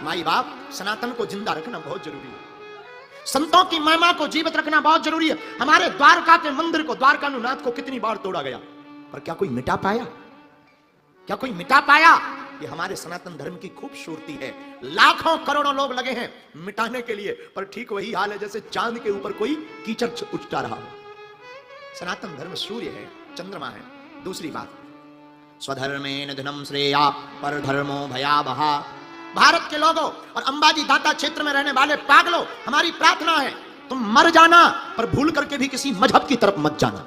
माई बाप सनातन को जिंदा रखना बहुत जरूरी है। संतों की महिमा को जीवित रखना बहुत जरूरी है। हमारे द्वारका के मंदिर को, द्वारकानुनाथ को कितनी बार तोड़ा गया, पर क्या कोई मिटा पाया? क्या कोई मिटा पाया? ये हमारे सनातन धर्म की खूबसूरती है। लाखों करोड़ों लोग लगे हैं मिटाने के लिए, पर ठीक वही हाल है जैसे चांद के ऊपर कोई कीचड़ उछटा रहा हो। सनातन धर्म सूर्य है, चंद्रमा है। दूसरी बात, स्वधर्मेन धनम श्रेया पर धर्मो भयावहा। भारत के लोगों और अंबाजी दाता क्षेत्र में रहने वाले पागलों, हमारी प्रार्थना है तुम मर जाना, पर भूल करके भी किसी मजहब की तरफ मत जाना।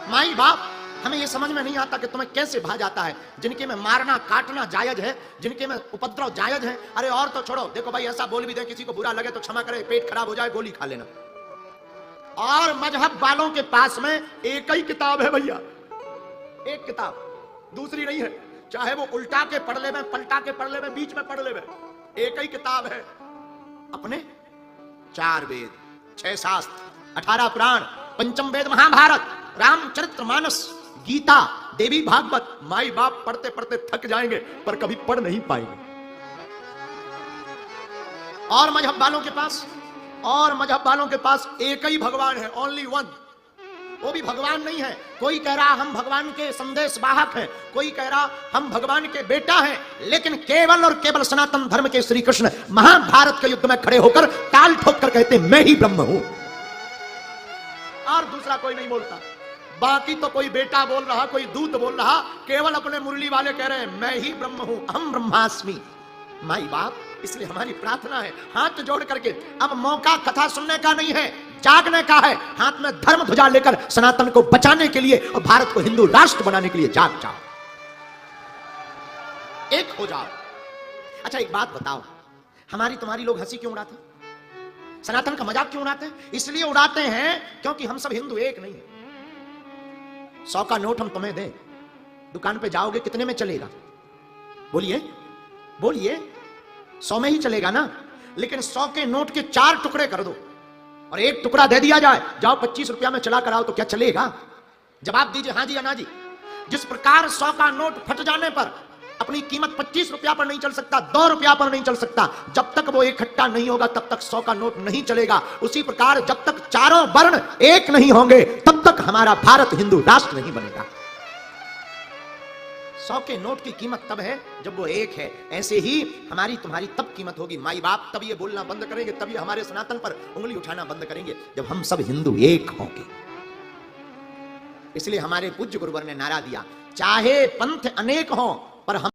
माई बाप, हमें यह समझ में नहीं आता कि तुम्हें कैसे भा जाता है। जिनके में मारना काटना जायज है, जिनके में उपद्रव जायज है। अरे और तो छोड़ो, देखो भाई ऐसा बोल भी दे, किसी को बुरा लगे तो क्षमा करे, पेट खराब हो जाए गोली खा लेना। और मजहब वालों के पास में एक ही किताब है भैया, एक किताब, दूसरी नहीं है। चाहे वो उल्टा के पढ़ ले, पलटा के पढ़ ले, बीच में पढ़ ले, एक ही किताब है। अपने 4 वेद, 6 शास्त्र, 18 पुराण, पंचम वेद महाभारत, रामचरितमानस, गीता, देवी भागवत। माई बाप पढ़ते पढ़ते थक जाएंगे, पर कभी पढ़ नहीं पाएंगे। और मजहब वालों के पास एक ही भगवान है, ओनली वन। वो भी भगवान नहीं है। कोई कह रहा हम भगवान के संदेश वाहक हैं, कोई कह रहा हम भगवान के बेटा हैं, लेकिन केवल और केवल सनातन धर्म के श्री कृष्ण महाभारत के युद्ध में खड़े होकर ताल ठोक कर कहते मैं ही ब्रह्म हूं, और दूसरा कोई नहीं बोलता। बाकी तो कोई बेटा बोल रहा, कोई दूत बोल रहा, केवल अपने मुरली वाले कह रहे हैं मैं ही ब्रह्म हूं, हम ब्रह्मास्मि। माई बाप, इसलिए हमारी प्रार्थना है हाथ जोड़ करके, अब मौका कथा सुनने का नहीं है, जागने का है। हाथ में धर्म ध्वजा लेकर सनातन को बचाने के लिए और भारत को हिंदू राष्ट्र बनाने के लिए जाग जाओ, एक हो जाओ। अच्छा एक बात बताओ, हमारी तुम्हारी लोग हंसी क्यों उड़ाते, सनातन का मजाक क्यों उड़ाते हैं? इसलिए उड़ाते हैं क्योंकि हम सब हिंदू एक नहीं है। 100 का नोट हम तुम्हें दें, दुकान पे जाओगे कितने में चलेगा? बोलिए बोलिए, 100 में ही चलेगा ना। लेकिन 100 के नोट के 4 टुकड़े कर दो और एक टुकड़ा दे दिया जाए, जाओ 25 रुपया में चला कर आओ, तो क्या चलेगा? जवाब दीजिए हाँ जी या ना जी। जिस प्रकार 100 का नोट फट जाने पर अपनी कीमत 25 रुपया पर नहीं चल सकता, 2 रुपया पर नहीं चल सकता, जब तक वो इकट्ठा नहीं होगा तब तक 100 का नोट नहीं चलेगा। उसी प्रकार जब तक चारों वर्ण एक नहीं होंगे तब तक हमारा भारत हिंदू राष्ट्र नहीं बनेगा। 100 के नोट की कीमत तब है जब वो एक है। ऐसे ही हमारी तुम्हारी तब कीमत होगी। माई बाप तब ये बोलना बंद करेंगे, तब ये हमारे सनातन पर उंगली उठाना बंद करेंगे, जब हम सब हिंदू एक होंगे। इसलिए हमारे पूज्य गुरुवर ने नारा दिया, चाहे पंथ अनेक हों पर हम